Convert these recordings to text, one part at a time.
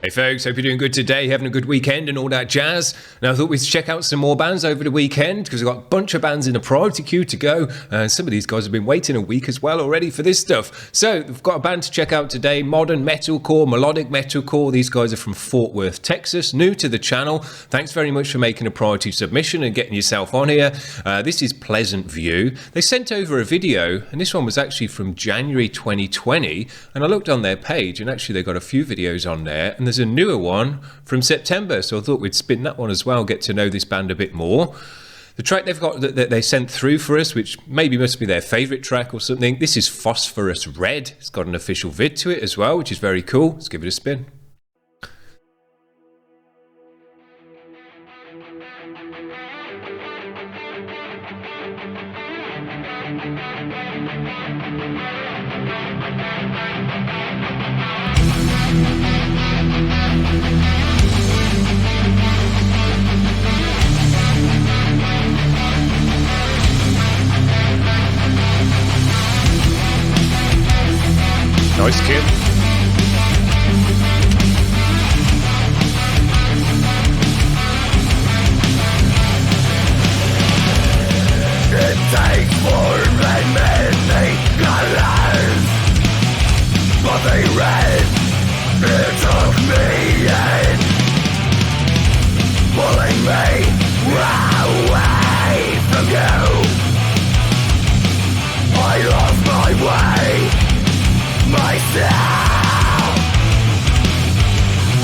Hey folks, hope you're doing good today, having a good weekend and all that jazz. Now I thought we'd check out some more bands over the weekend because we've got a bunch of bands in the priority queue to go. Some of these guys have been waiting a week as well already for this stuff. So we've got a band to check out today, Modern Metalcore, Melodic Metalcore. These guys are from Fort Worth, Texas, new to the channel. Thanks very much for making a priority submission and getting yourself on here. This is Pleasant View. They sent over a video and this one was actually from January 2020 and I looked on their page and actually they've got a few videos on there and there's a newer one from September, so I thought we'd spin that one as well, get to know this band a bit more. The track they've got that they sent through for us, which maybe must be their favourite track or something, this is Phosphorus Red. It's got an official vid to it as well, which is very cool. Let's give it a spin. Nice kid. It takes form and many colors, but they red, it took me in, pulling me away from you. I lost my way myself,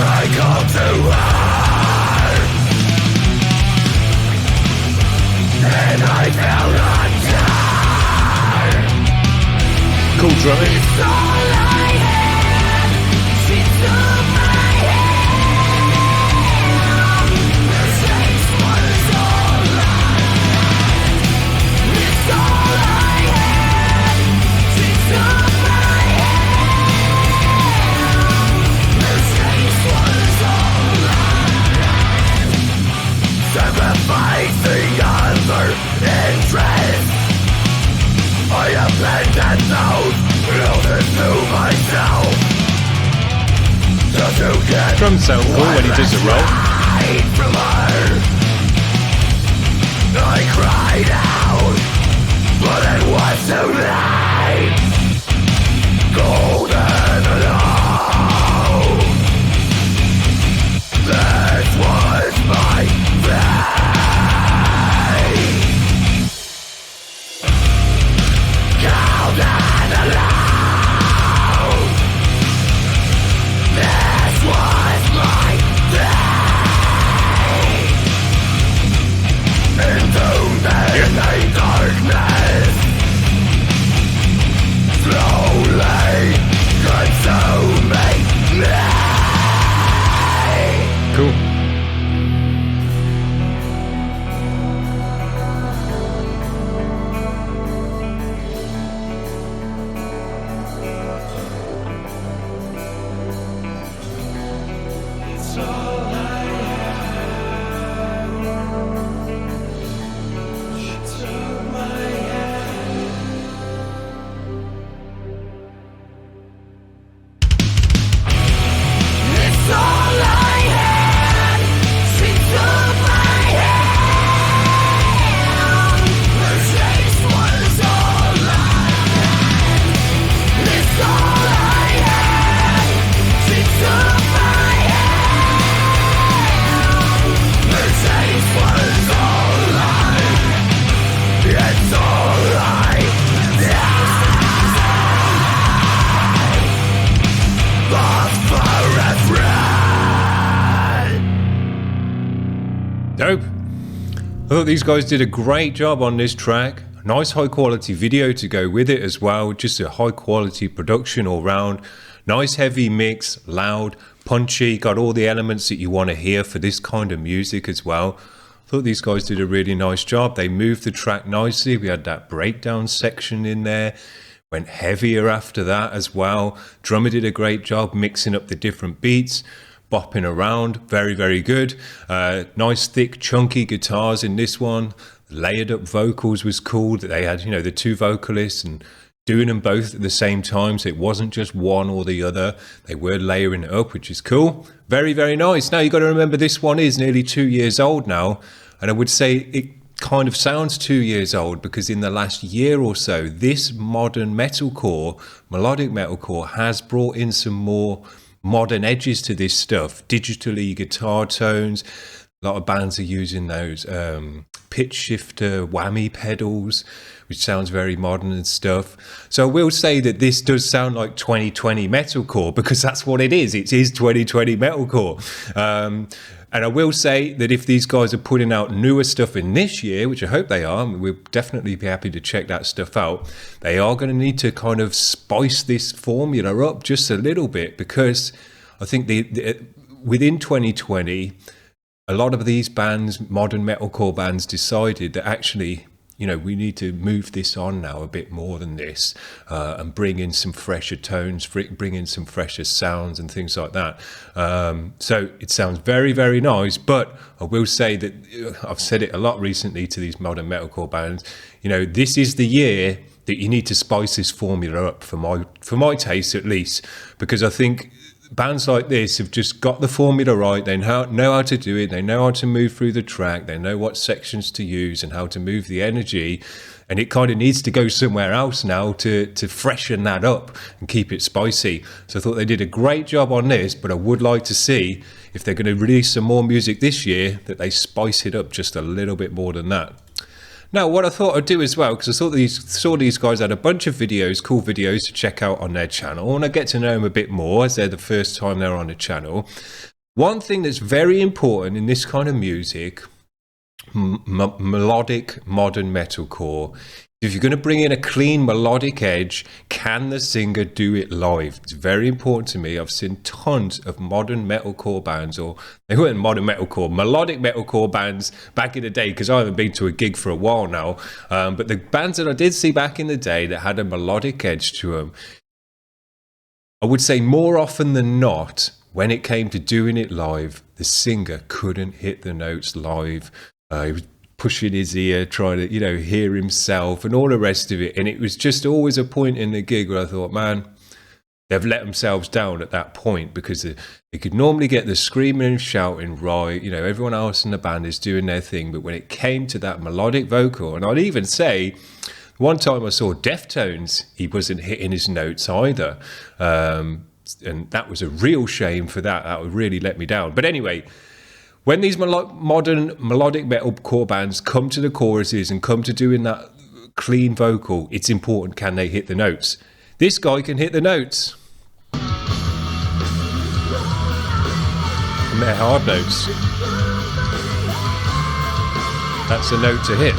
I come to her, and I fell undone. Cool drumming. It's all I had, she took my hand. The chase was all I had. It's all I had, she took my sacrificing other interests, I abandoned those closest to myself, just to get Drums sound cool when he does a roll. right from her. I cried out, but it was too late. Golden alone, this was my fate. Golden alone, this was my fate. Entombed in a darkness, slowly consuming me. Cool. Dope. I thought these guys did a great job on this track. Nice high quality video to go with it as well. Just a high quality production all round. Nice heavy mix, loud, punchy, got all the elements that you want to hear for this kind of music as well. I thought these guys did a really nice job. They moved the track nicely. We had that breakdown section in there. Went heavier after that as well. Drummer did a great job mixing up the different beats. Bopping around, very, very good. Nice, thick, chunky guitars in this one. Layered up vocals was cool. That they had, you know, the two vocalists and doing them both at the same time, so it wasn't just one or the other. They were layering it up, which is cool. Very, very nice. Now, you've got to remember this one is nearly 2 years old now, and I would say it kind of sounds 2 years old because in the last year or so, this modern metalcore, melodic metalcore, has brought in some more modern edges to this stuff. Digitally, guitar tones. A lot of bands are using those pitch shifter whammy pedals, which sounds very modern and stuff. So I will say that this does sound like 2020 metalcore because that's what it is. It is 2020 metalcore. And I will say that if these guys are putting out newer stuff in this year, which I hope they are, we'll definitely be happy to check that stuff out. They are going to need to kind of spice this formula up just a little bit because I think within 2020, a lot of these bands, modern metalcore bands, decided that actually, you know, we need to move this on now a bit more than this and bring in some fresher tones, bring in some fresher sounds and things like that. So it sounds very, very nice, but I will say that I've said it a lot recently to these modern metalcore bands, you know, this is the year that you need to spice this formula up for my taste at least, because I think bands like this have just got the formula right. They know how to do it. They know how to move through the track. They know what sections to use and how to move the energy. And it kind of needs to go somewhere else now to freshen that up and keep it spicy. So I thought they did a great job on this, but I would like to see if they're going to release some more music this year that they spice it up just a little bit more than that. Now, what I thought I'd do as well, because I saw these guys had a bunch of videos, cool videos to check out on their channel, and I get to know them a bit more as they're the first time they're on the channel. One thing that's very important in this kind of music, melodic modern metalcore, if you're going to bring in a clean melodic edge, can the singer do it live? It's very important to me. I've seen tons of modern metalcore bands, or they weren't modern metalcore, melodic metalcore bands back in the day, because I haven't been to a gig for a while now. But the bands that I did see back in the day that had a melodic edge to them, I would say more often than not, when it came to doing it live, the singer couldn't hit the notes live. He was pushing his ear, trying to, you know, hear himself and all the rest of it. And it was just always a point in the gig where I thought, man, they've let themselves down at that point, because they could normally get the screaming and shouting right. You know, everyone else in the band is doing their thing. But when it came to that melodic vocal, and I'd even say, one time I saw Deftones, he wasn't hitting his notes either. And that was a real shame for that. That would really let me down. But anyway, when these modern melodic metalcore bands come to the choruses and come to doing that clean vocal, it's important, can they hit the notes? This guy can hit the notes. And they're hard notes. That's a note to hit.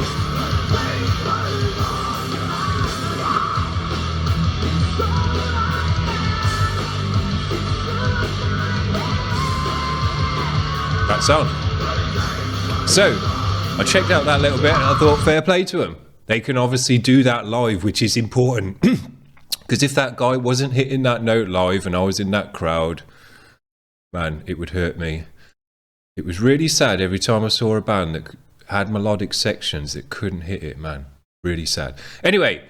That's on. So I checked out that little bit and I thought, fair play to them. They can obviously do that live, which is important. Because if that guy wasn't hitting that note live and I was in that crowd, man, it would hurt me. It was really sad every time I saw a band that had melodic sections that couldn't hit it, man. Really sad. Anyway,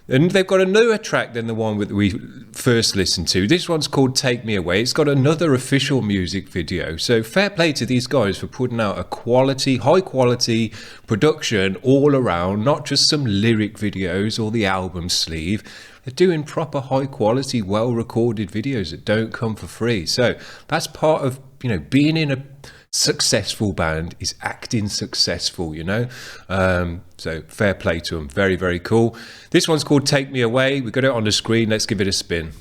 and they've got a newer track than the one that we first listened to. This one's called Take Me Away. It's got another official music video. So fair play to these guys for putting out a quality, high quality production all around, not just some lyric videos or the album sleeve. They're doing proper high quality, well recorded videos that don't come for free. So that's part of, you know, being in a successful band is acting successful, you know. So fair play to them. Very, very cool. This one's called Take Me Away. We've got it on the screen. Let's give it a spin.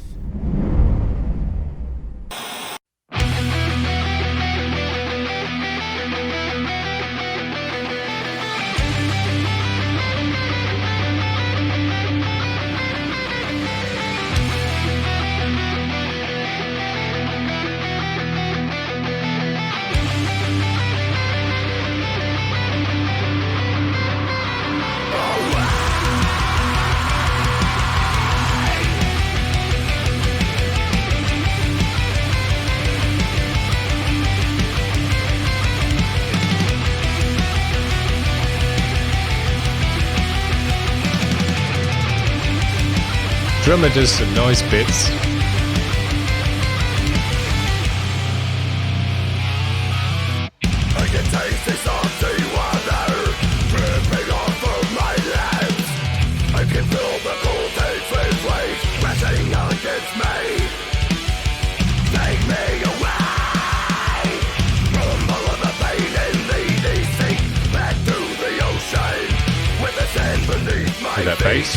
Drummer does some nice bits. I can taste the salty water dripping off of my lips. I can feel the cold hatred waves crashing against me. Take me away from all of the pain and the deceit. Back to the ocean with the sand beneath my With that feet. bass.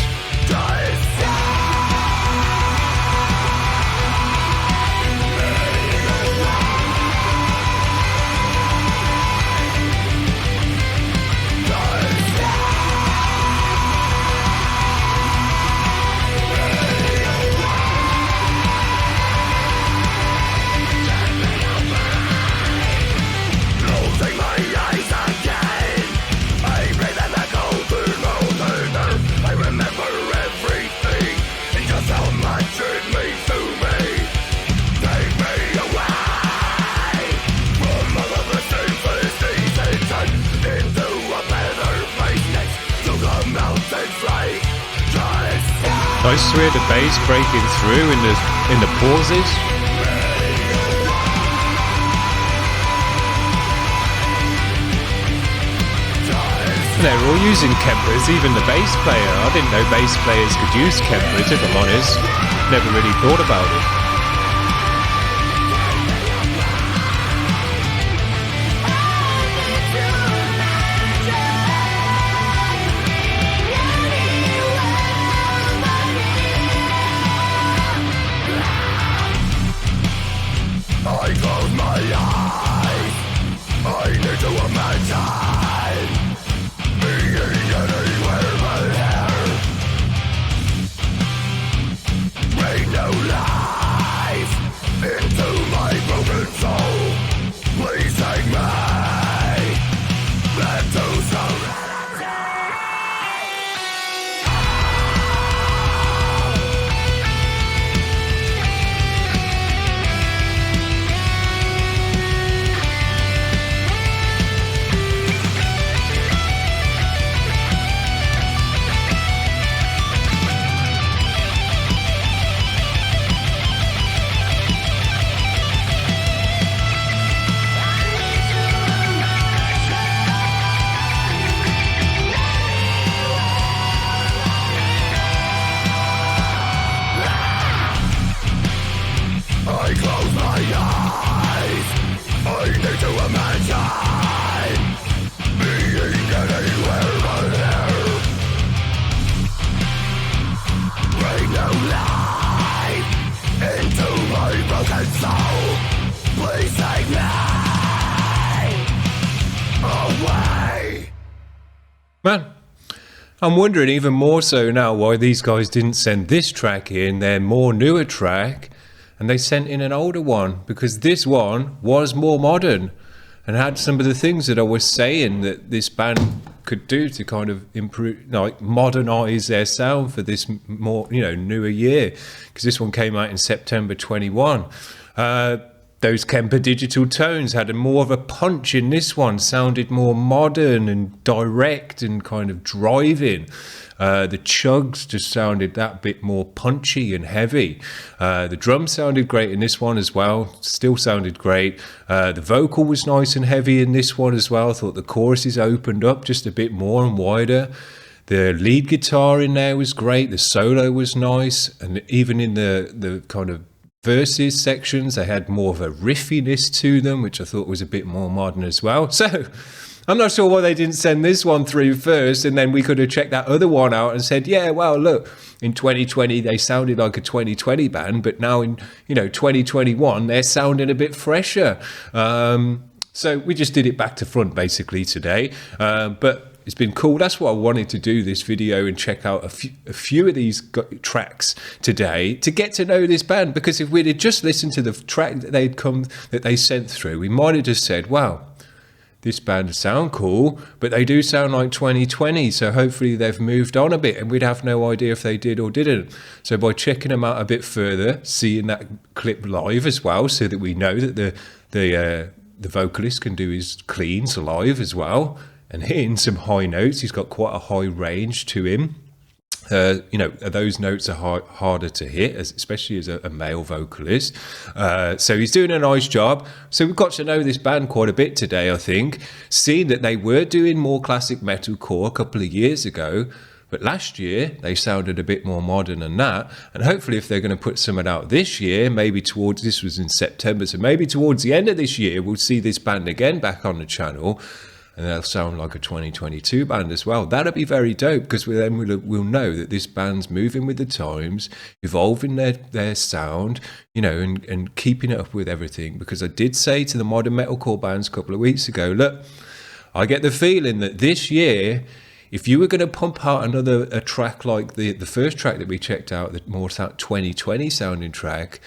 Closing my eyes again, I breathe in the cold mountain air. I remember everything and just how much it means to me. Take me away from all of the senseless sensation into a better place next to the mountain flight. Nice to hear the bass breaking through in the pauses. And they're all using Kempers, even the bass player. I didn't know bass players could use Kempers, if I'm honest. Never really thought about it. I close my eyes, I need to imagine being anywhere but here. Bring new life into my broken soul. Please take me back to serenity. I close my eyes, I need to imagine being anywhere but here. Bring new life into my broken soul. Please take me away. Man, I'm wondering even more so now why these guys didn't send this track in, their more newer track, and they sent in an older one, because this one was more modern and had some of the things that I was saying that this band could do to kind of improve, like modernize their sound for this more, newer year, because this one came out in September 21. Those Kemper digital tones had more of a punch in this one, sounded more modern and direct and kind of driving. The chugs just sounded that bit more punchy and heavy. The drums sounded great in this one as well, still sounded great. The vocal was nice and heavy in this one as well. I thought the choruses opened up just a bit more and wider. The lead guitar in there was great, the solo was nice, and even in the kind of verses sections, they had more of a riffiness to them, which I thought was a bit more modern as well. So I'm not sure why they didn't send this one through first, and then we could have checked that other one out and said, yeah, well, look, in 2020 they sounded like a 2020 band, but now in 2021 they're sounding a bit fresher. So we just did it back to front basically today, but it's been cool. That's what I wanted to do, this video, and check out a few of these tracks today to get to know this band, because if we'd have just listened to the track that they sent through, we might have just said, wow, this band sound cool, but they do sound like 2020, so hopefully they've moved on a bit, and we'd have no idea if they did or didn't. So by checking them out a bit further, seeing that clip live as well, so that we know that the vocalist can do his cleans live as well, and hitting some high notes. He's got quite a high range to him. Those notes are harder to hit, especially as a male vocalist. So he's doing a nice job. So we've got to know this band quite a bit today, I think. Seeing that they were doing more classic metalcore a couple of years ago, but last year they sounded a bit more modern than that. And hopefully if they're going to put something out this year, this was in September, so maybe towards the end of this year, we'll see this band again back on the channel. And they'll sound like a 2022 band as well. That'll be very dope, because then we'll know that this band's moving with the times, evolving their sound, and keeping it up with everything. Because I did say to the modern metalcore bands a couple of weeks ago, look, I get the feeling that this year, if you were going to pump out a track like the first track that we checked out, the more 2020 sounding track,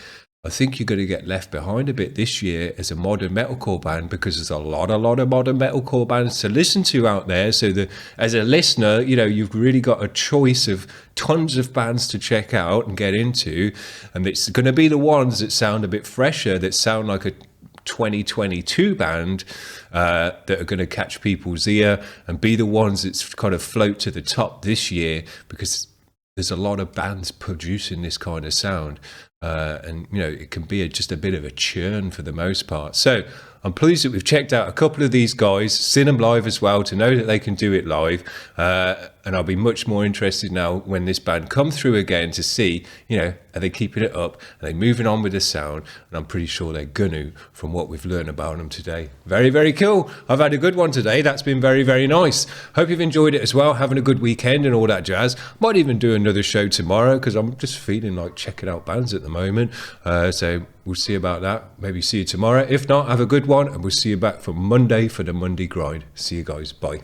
I think you're going to get left behind a bit this year as a modern metalcore band, because there's a lot of modern metalcore bands to listen to out there. So that as a listener, you've really got a choice of tons of bands to check out and get into. And it's going to be the ones that sound a bit fresher, that sound like a 2022 band, that are going to catch people's ear and be the ones that kind of float to the top this year, because there's a lot of bands producing this kind of sound. It can be just a bit of a churn for the most part. So I'm pleased that we've checked out a couple of these guys, seen them live as well, to know that they can do it live. And I'll be much more interested now when this band come through again to see, are they keeping it up? Are they moving on with the sound? And I'm pretty sure they're gonna, from what we've learned about them today. Very, very cool. I've had a good one today. That's been very, very nice. Hope you've enjoyed it as well, having a good weekend and all that jazz. Might even do another show tomorrow, because I'm just feeling like checking out bands at the moment. So we'll see about that. Maybe see you tomorrow. If not, have a good one, and we'll see you back for Monday for the Monday grind. See you guys. Bye.